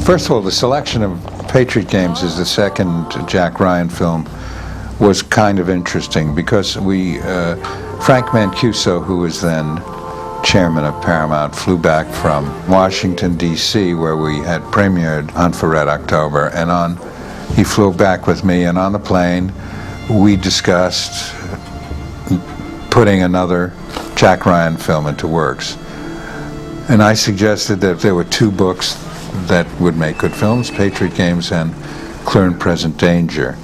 First of all, the selection of Patriot Games as the second Jack Ryan film was kind of interesting because Frank Mancuso, who was then chairman of Paramount, flew back from Washington, D.C., where we had premiered Hunt for Red October, and he flew back with me, and on the plane we discussed putting another Jack Ryan film into works. And I suggested that there were two books that would make good films, Patriot Games and Clear and Present Danger,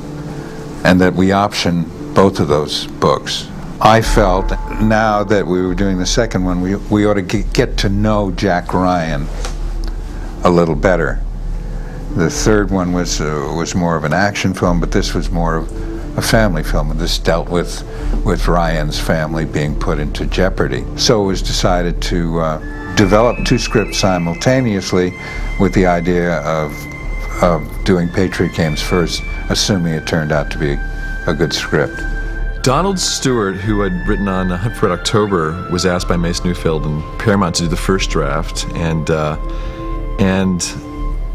and that we option both of those books. I felt now that we were doing the second one, we ought to get to know Jack Ryan a little better. The third one was more of an action film, but this was more of a family film, and this dealt with Ryan's family being put into jeopardy. So it was decided to develop two scripts simultaneously with the idea of doing Patriot Games first, assuming it turned out to be a good script. Donald Stewart, who had written on Hunt for Red October, was asked by Mace Newfield and Paramount to do the first draft, and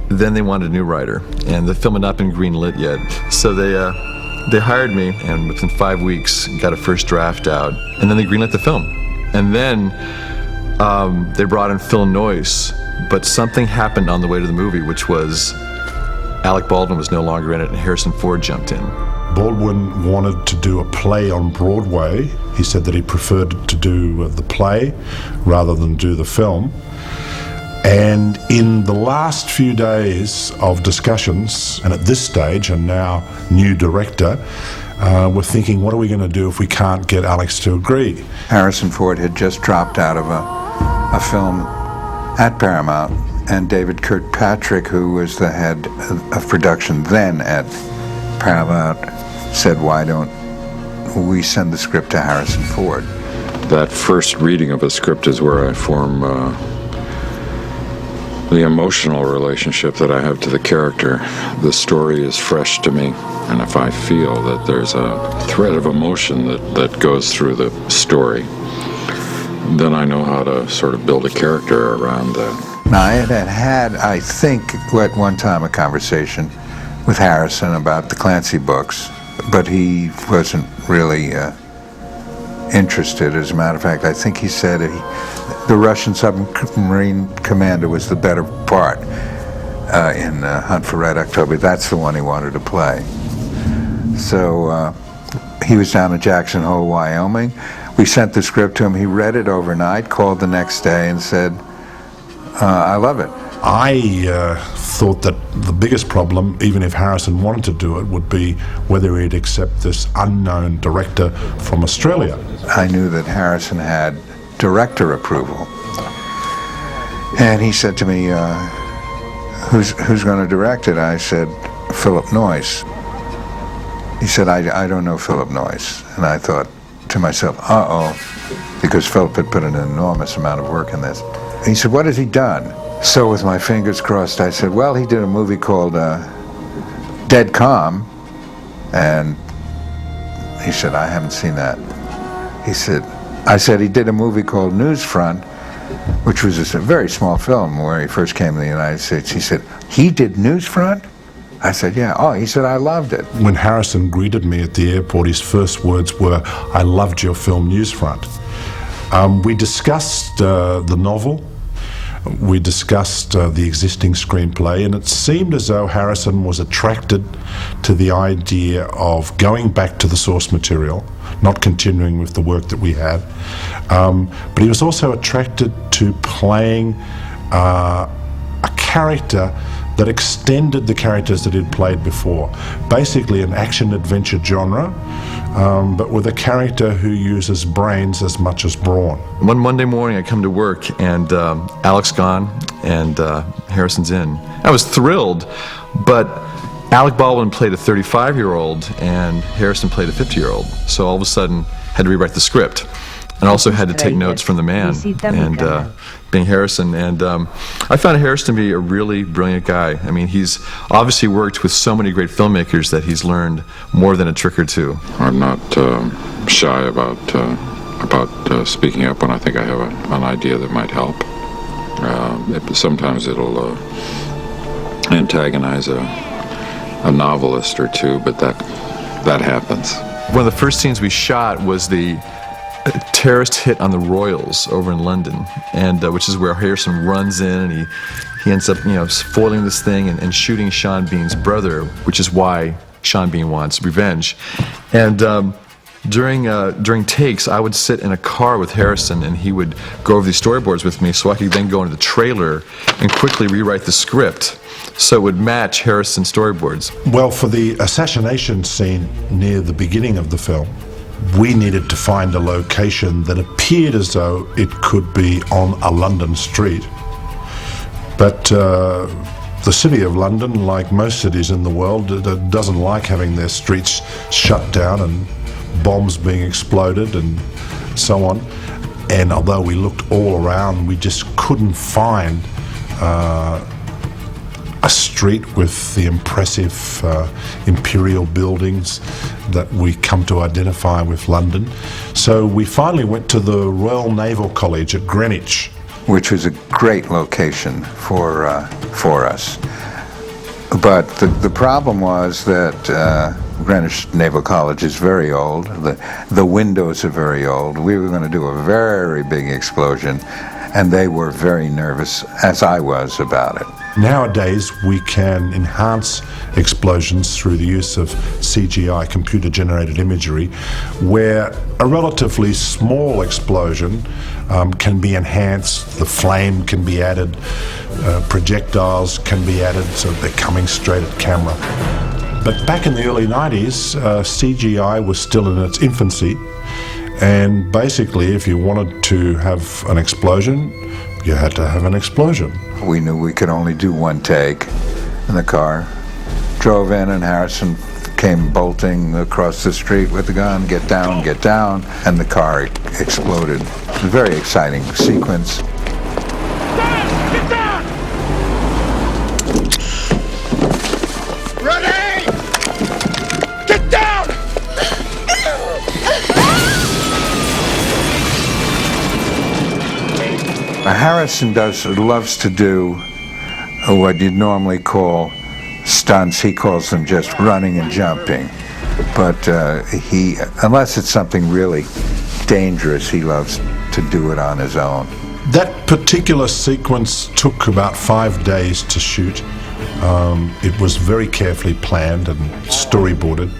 then they wanted a new writer, and the film had not been greenlit yet. So they hired me, and within 5 weeks got a first draft out, and then they greenlit the film. And then they brought in Phil Noyce, but something happened on the way to the movie, which was Alec Baldwin was no longer in it, and Harrison Ford jumped in. Baldwin wanted to do a play on Broadway. He said that he preferred to do the play rather than do the film. And in the last few days of discussions, and at this stage, and now new director, we're thinking, what are we going to do if we can't get Alex to agree? Harrison Ford had just dropped out of a film at Paramount, and David Kirkpatrick, who was the head of production then at Paramount, said, why don't we send the script to Harrison Ford? That first reading of a script is where I form the emotional relationship that I have to the character. The story is fresh to me, and if I feel that there's a thread of emotion that goes through the story, then I know how to sort of build a character around that. Now, I had, I think, at one time a conversation with Harrison about the Clancy books, but he wasn't really interested. As a matter of fact, I think he said the Russian submarine commander was the better part in Hunt for Red October. That's the one he wanted to play. So he was down in Jackson Hole, Wyoming. We sent the script to him. He read it overnight, called the next day, and said, I love it. I thought that the biggest problem, even if Harrison wanted to do it, would be whether he'd accept this unknown director from Australia. I knew that Harrison had director approval. And he said to me, who's going to direct it? I said, Philip Noyce. He said, I don't know Philip Noyce. And I thought to myself, because Philip had put an enormous amount of work in this. He said, what has he done? So with my fingers crossed, I said, well, he did a movie called Dead Calm. And he said, I haven't seen that. I said, he did a movie called Newsfront, which was just a very small film where he first came to the United States. He said, he did Newsfront? I said, yeah. Oh, he said, I loved it. When Harrison greeted me at the airport, his first words were, I loved your film Newsfront. We discussed the novel. We discussed the existing screenplay, and it seemed as though Harrison was attracted to the idea of going back to the source material, not continuing with the work that we had. But he was also attracted to playing a character that extended the characters that he'd played before. Basically an action-adventure genre, but with a character who uses brains as much as brawn. One Monday morning I come to work and Alec's gone and Harrison's in. I was thrilled, but Alec Baldwin played a 35-year-old and Harrison played a 50-year-old. So all of a sudden had to rewrite the script. And also had to take notes from the man, and being Harrison. And I found Harrison to be a really brilliant guy. I mean, he's obviously worked with so many great filmmakers that he's learned more than a trick or two. I'm not shy about speaking up when I think I have an idea that might help. Sometimes it'll antagonize a novelist or two, but that happens. One of the first scenes we shot was the terrorist hit on the Royals over in London, and which is where Harrison runs in and he ends up foiling this thing and shooting Sean Bean's brother, which is why Sean Bean wants revenge. And during takes, I would sit in a car with Harrison, and he would go over these storyboards with me, so I could then go into the trailer and quickly rewrite the script so it would match Harrison's storyboards. Well, for the assassination scene near the beginning of the film, we needed to find a location that appeared as though it could be on a London street. But the City of London, like most cities in the world, doesn't like having their streets shut down and bombs being exploded and so on. And although we looked all around, we just couldn't find a street with the impressive imperial buildings that we come to identify with London. So we finally went to the Royal Naval College at Greenwich, which was a great location for us. But the problem was that Greenwich Naval College is very old. The windows are very old. We were going to do a very big explosion, and they were very nervous, as I was, about it. Nowadays, we can enhance explosions through the use of CGI, computer-generated imagery, where a relatively small explosion can be enhanced, the flame can be added, projectiles can be added so they're coming straight at camera. But back in the early 90s, CGI was still in its infancy, and basically if you wanted to have an explosion, you had to have an explosion. We knew we could only do one take, and the car drove in, and Harrison came bolting across the street with the gun, get down, and the car exploded. It was a very exciting sequence. Get down! Ready! Get down! Harrison loves to do what you'd normally call stunts. He calls them just running and jumping. But unless it's something really dangerous, he loves to do it on his own. That particular sequence took about 5 days to shoot. It was very carefully planned and storyboarded.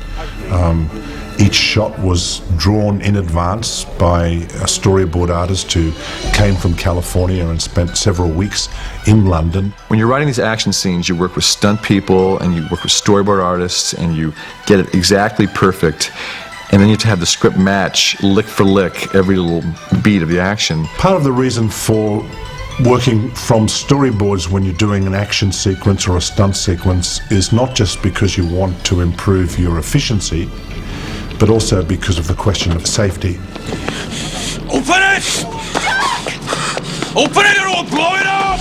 Each shot was drawn in advance by a storyboard artist who came from California and spent several weeks in London. When you're writing these action scenes, you work with stunt people and you work with storyboard artists and you get it exactly perfect. And then you have to have the script match lick for lick every little beat of the action. Part of the reason for working from storyboards when you're doing an action sequence or a stunt sequence is not just because you want to improve your efficiency, but also because of the question of safety. Open it! Open it or we'll blow it up!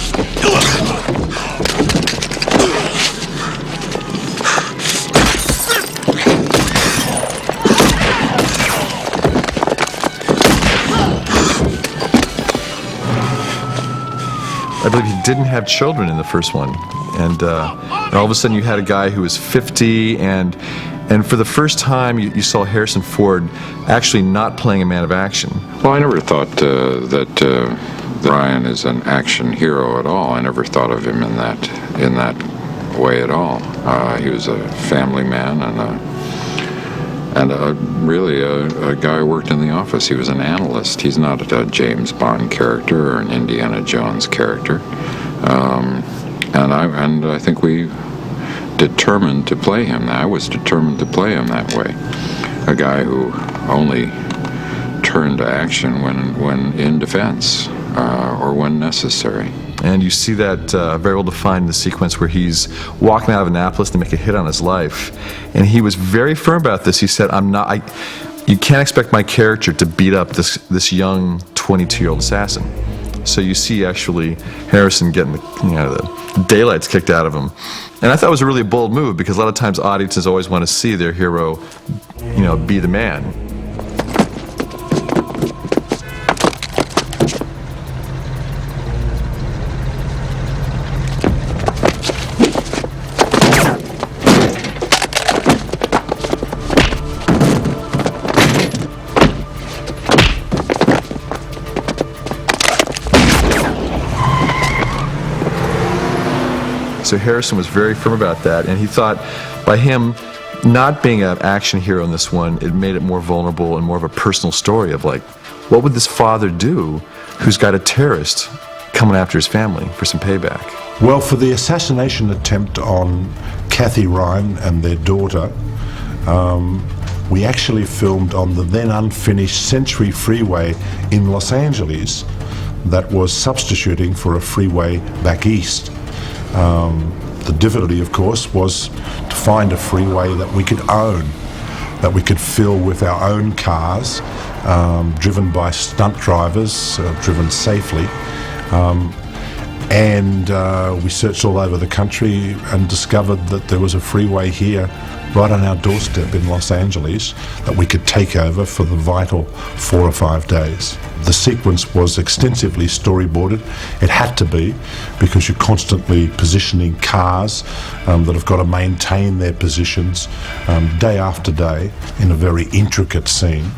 I believe he didn't have children in the first one. And all of a sudden you had a guy who was 50 and for the first time, you saw Harrison Ford actually not playing a man of action. Well, I never thought that Ryan is an action hero at all. I never thought of him in that way at all. He was a family man and really a guy who worked in the office. He was an analyst. He's not a James Bond character or an Indiana Jones character. And I think we determined to play him. I was determined to play him that way. A guy who only turned to action when in defense or when necessary. And you see that very well defined in the sequence where he's walking out of Annapolis to make a hit on his life. And he was very firm about this. He said, you can't expect my character to beat up this young 22-year-old assassin. So you see actually Harrison getting the daylights kicked out of him. And I thought it was a really bold move because a lot of times audiences always want to see their hero, be the man. So Harrison was very firm about that, and he thought by him not being an action hero in this one, it made it more vulnerable and more of a personal story of like, what would this father do who's got a terrorist coming after his family for some payback? Well, for the assassination attempt on Kathy Ryan and their daughter, we actually filmed on the then unfinished Century Freeway in Los Angeles that was substituting for a freeway back east. The difficulty, of course, was to find a freeway that we could own, that we could fill with our own cars, driven by stunt drivers, driven safely. And we searched all over the country and discovered that there was a freeway here right on our doorstep in Los Angeles that we could take over for the vital 4 or 5 days. The sequence was extensively storyboarded. It had to be, because you're constantly positioning cars that have got to maintain their positions day after day in a very intricate scene.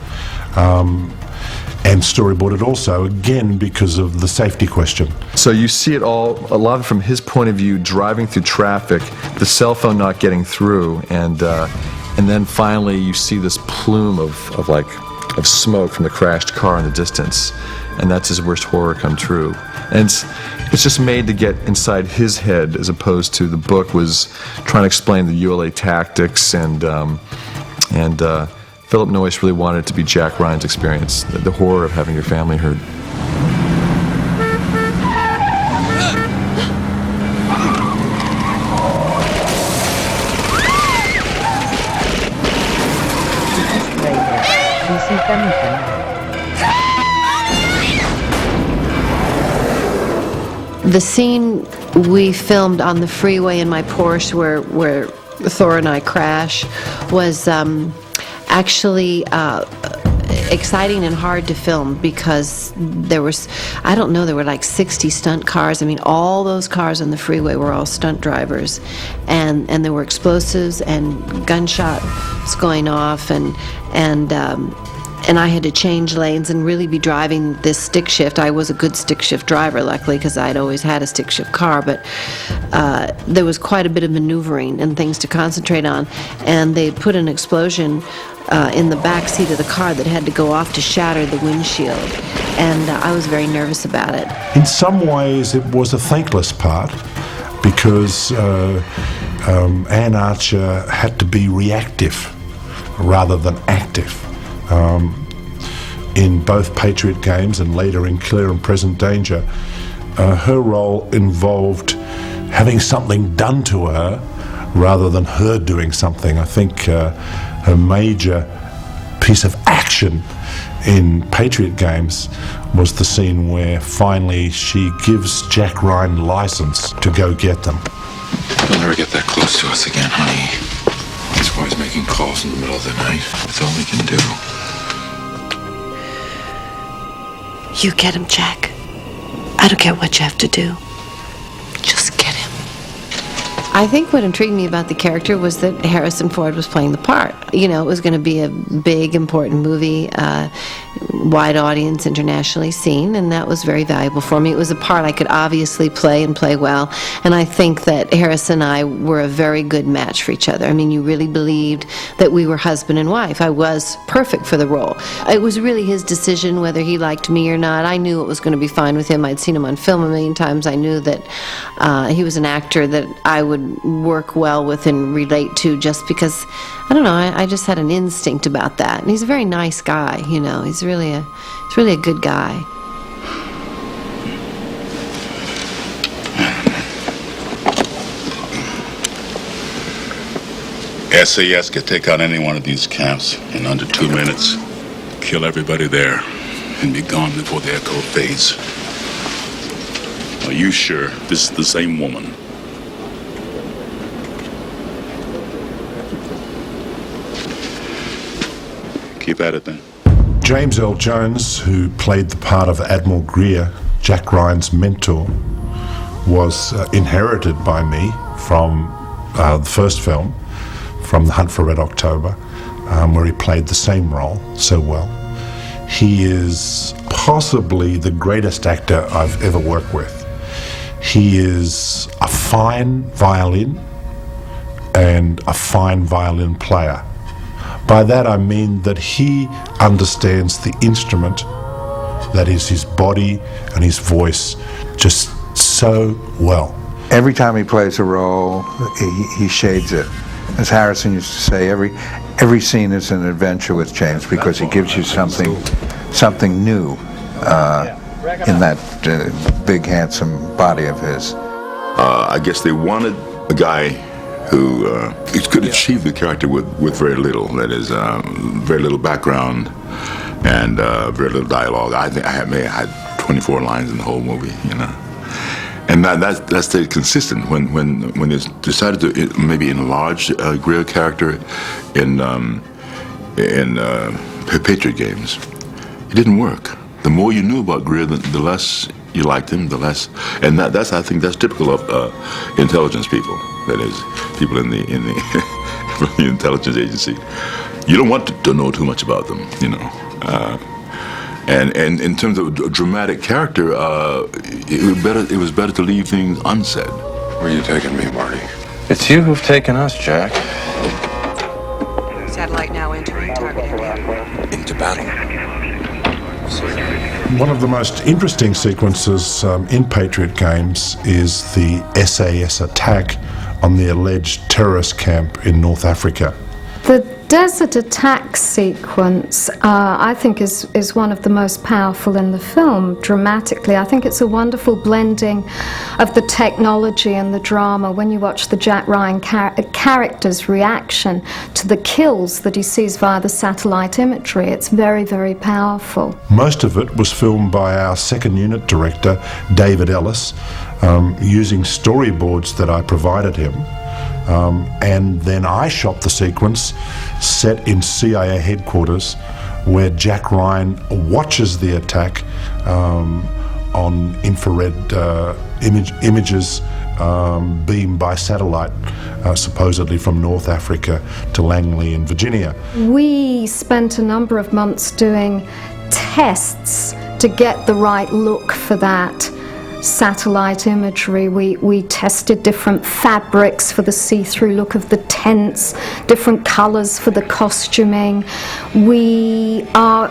And storyboarded also, again, because of the safety question. So you see it all, a lot of it from his point of view, driving through traffic, the cell phone not getting through, and then finally you see this plume of smoke from the crashed car in the distance, and that's his worst horror come true. And it's just made to get inside his head, as opposed to the book was trying to explain the ULA tactics, and Philip Noyce really wanted it to be Jack Ryan's experience, the horror of having your family hurt. The scene we filmed on the freeway in my Porsche where Thor and I crash was actually exciting and hard to film, because there was, I don't know, there were like 60 stunt cars. I mean, all those cars on the freeway were all stunt drivers, and there were explosives and gunshots going off, and I had to change lanes and really be driving this stick shift. I was a good stick shift driver, luckily, because I'd always had a stick shift car, but there was quite a bit of maneuvering and things to concentrate on, and they put an explosion in the back seat of the car that had to go off to shatter the windshield, and I was very nervous about it. In some ways, it was a thankless part, because Anne Archer had to be reactive rather than active. In both Patriot Games and later in Clear and Present Danger, her role involved having something done to her rather than her doing something. I think her major piece of action in Patriot Games was the scene where finally she gives Jack Ryan license to go get them. Don't ever get that close to us again, honey. That's why he's making calls in the middle of the night. That's all we can do. You get him, Jack. I don't care what you have to do. Just get him. I think what intrigued me about the character was that Harrison Ford was playing the part. You know, it was going to be a big, important movie, wide audience, internationally seen, and that was very valuable for me. It was a part I could obviously play and play well, and I think that Harris and I were a very good match for each other. I mean, you really believed that we were husband and wife. I was perfect for the role. It was really his decision whether he liked me or not. I knew it was going to be fine with him. I'd seen him on film a million times. I knew that he was an actor that I would work well with and relate to, just because, I don't know, I just had an instinct about that. And he's a very nice guy, you know. He's really a good guy. SAS could take out any one of these camps in under 2 minutes, kill everybody there, and be gone before the echo fades. Are you sure this is the same woman? Keep at it then. James Earl Jones, who played the part of Admiral Greer, Jack Ryan's mentor, was inherited by me from the first film, from The Hunt for Red October, where he played the same role so well. He is possibly the greatest actor I've ever worked with. He is a fine violin and a fine violin player. By that I mean that he understands the instrument, that is his body and his voice, just so well. Every time he plays a role, he shades it. As Harrison used to say, every scene is an adventure with James because he gives you something new in that big, handsome body of his. I guess they wanted a guy who could achieve the character with very little. That is, very little background and very little dialogue. I think I had 24 lines in the whole movie, you know. And that stayed consistent when they decided to maybe enlarge Greer's character in Patriot Games. It didn't work. The more you knew about Greer, the less you liked him, the less. And I think that's typical of intelligence people. That is, people in the from the intelligence agency. You don't want to know too much about them, you know. And in terms of a dramatic character, it was better to leave things unsaid. Where are you taking me, Marty? It's you who've taken us, Jack. Satellite now entering target area. Into battle. One of the most interesting sequences in Patriot Games is the SAS attack on the alleged terrorist camp in North Africa. The desert attack sequence, I think, is one of the most powerful in the film, dramatically. I think it's a wonderful blending of the technology and the drama when you watch the Jack Ryan character's reaction to the kills that he sees via the satellite imagery. It's very, very powerful. Most of it was filmed by our second unit director, David Ellis, using storyboards that I provided him. And then I shot the sequence set in CIA headquarters where Jack Ryan watches the attack on infrared images beamed by satellite, supposedly from North Africa to Langley in Virginia. We spent a number of months doing tests to get the right look for that satellite imagery. We tested different fabrics for the see-through look of the tents, different colors for the costuming. Our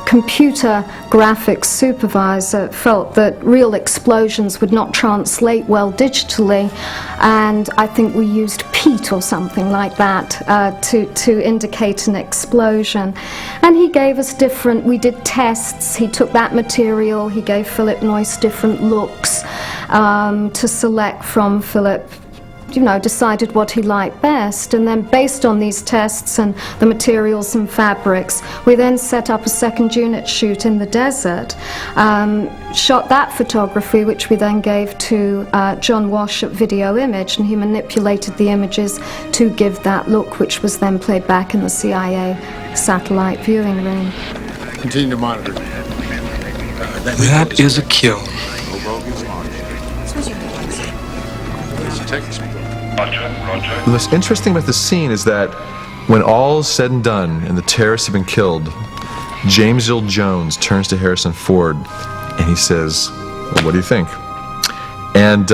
computer graphics supervisor felt that real explosions would not translate well digitally, and I think we used peat or something like that to indicate an explosion. And he gave us we did tests. He took that material, he gave Philip Noyce different looks to select from. Philip, you know, decided what he liked best, and then based on these tests and the materials and fabrics, we then set up a second unit shoot in the desert, shot that photography, which we then gave to John Wash at Video Image, and he manipulated the images to give that look, which was then played back in the CIA satellite viewing room. Continue to monitor. That is a kill. The most interesting about the scene is that when all is said and done and the terrorists have been killed, James Earl Jones turns to Harrison Ford and he says, well, what do you think? And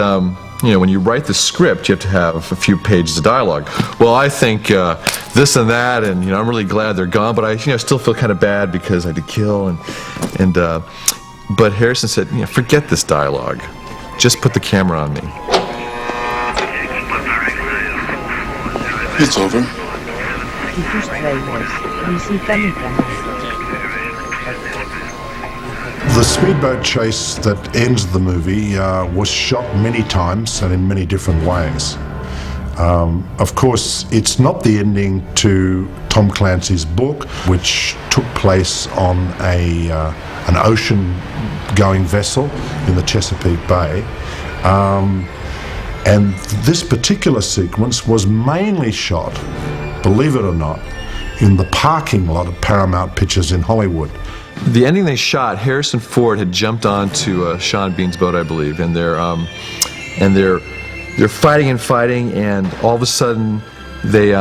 you know, when you write the script, you have to have a few pages of dialogue. Well, I think this and that, and you know, I'm really glad they're gone, but I still feel kind of bad because I did kill, but Harrison said, you know, forget this dialogue, just put the camera on me. It's over. The speedboat chase that ends the movie was shot many times and in many different ways. Of course, it's not the ending to Tom Clancy's book, which took place on an ocean-going vessel in the Chesapeake Bay. And this particular sequence was mainly shot, believe it or not, in the parking lot of Paramount Pictures in Hollywood. The ending they shot, Harrison Ford had jumped onto Sean Bean's boat, I believe, and they're fighting, and all of a sudden they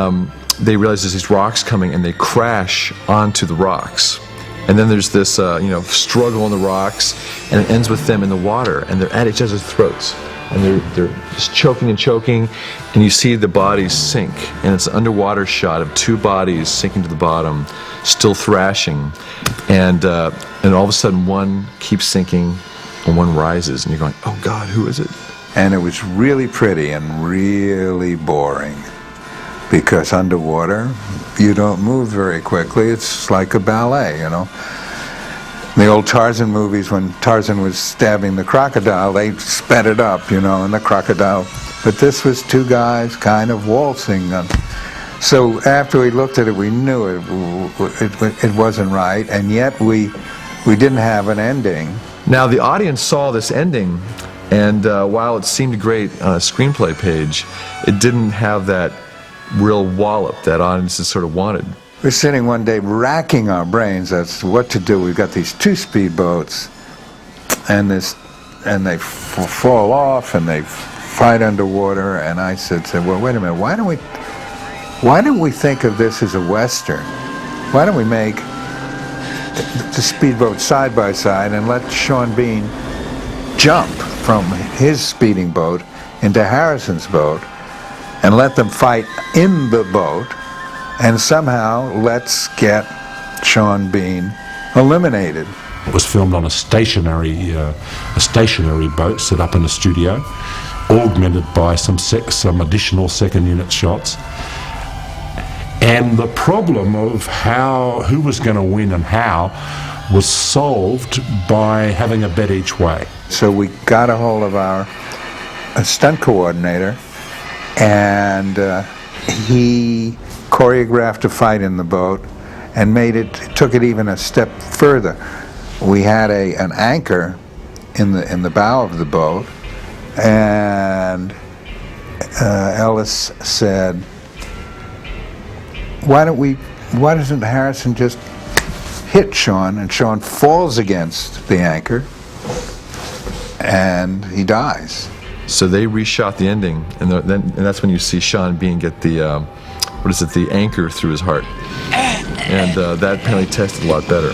realize there's these rocks coming, and they crash onto the rocks. And then there's this, struggle on the rocks, and it ends with them in the water, and they're at each other's throats. And they're just choking and choking, and you see the bodies sink. And it's an underwater shot of two bodies sinking to the bottom, still thrashing. And all of a sudden, one keeps sinking, and one rises, and you're going, oh God, who is it? And it was really pretty and really boring, because underwater, you don't move very quickly. It's like a ballet, you know. In the old Tarzan movies, when Tarzan was stabbing the crocodile, they sped it up, you know, and the crocodile. But this was two guys kind of waltzing. So after we looked at it, we knew it wasn't right, and yet we didn't have an ending. Now, the audience saw this ending, and while it seemed great on a screenplay page, it didn't have that real wallop that audiences sort of wanted. We're sitting one day racking our brains as to what to do. We've got these two speedboats, and they fall off, and they fight underwater. And I said, well, wait a minute. Why don't we think of this as a Western? Why don't we make the speedboat side by side and let Sean Bean jump from his speeding boat into Harrison's boat, and let them fight in the boat, and somehow let's get Sean Bean eliminated. It was filmed on a stationary boat set up in a studio, augmented by some additional second unit shots. And the problem of who was going to win and how was solved by having a bet each way. So we got a hold of our stunt coordinator, and he choreographed a fight in the boat and took it even a step further. We had an anchor in the bow of the boat, and Ellis said, why doesn't Harrison just hit Sean, and Sean falls against the anchor and he dies. So they reshot the ending, and that's when you see Sean Bean get the the anchor through his heart, and that apparently tested a lot better.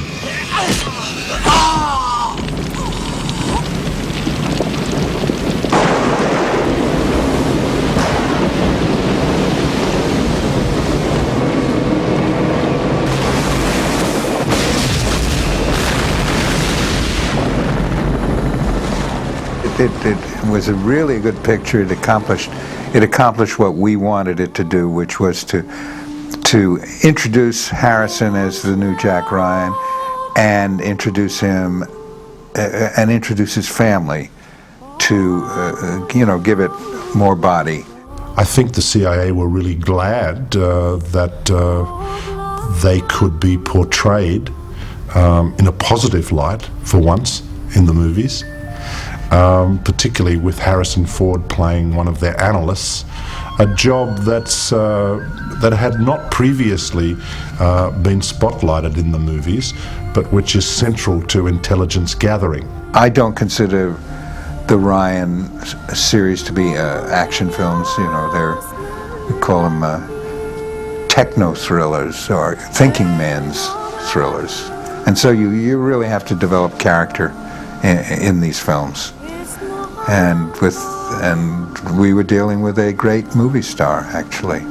It was a really good picture. It accomplished what we wanted it to do, which was to introduce Harrison as the new Jack Ryan, and introduce him and introduce his family to give it more body. I think the CIA were really glad that they could be portrayed in a positive light for once in the movies. Particularly with Harrison Ford playing one of their analysts, a job that had not previously been spotlighted in the movies, but which is central to intelligence gathering. I don't consider the Ryan series to be action films. You know, we call them techno thrillers or thinking man's thrillers, and so you really have to develop character in these films. And we were dealing with a great movie star, actually.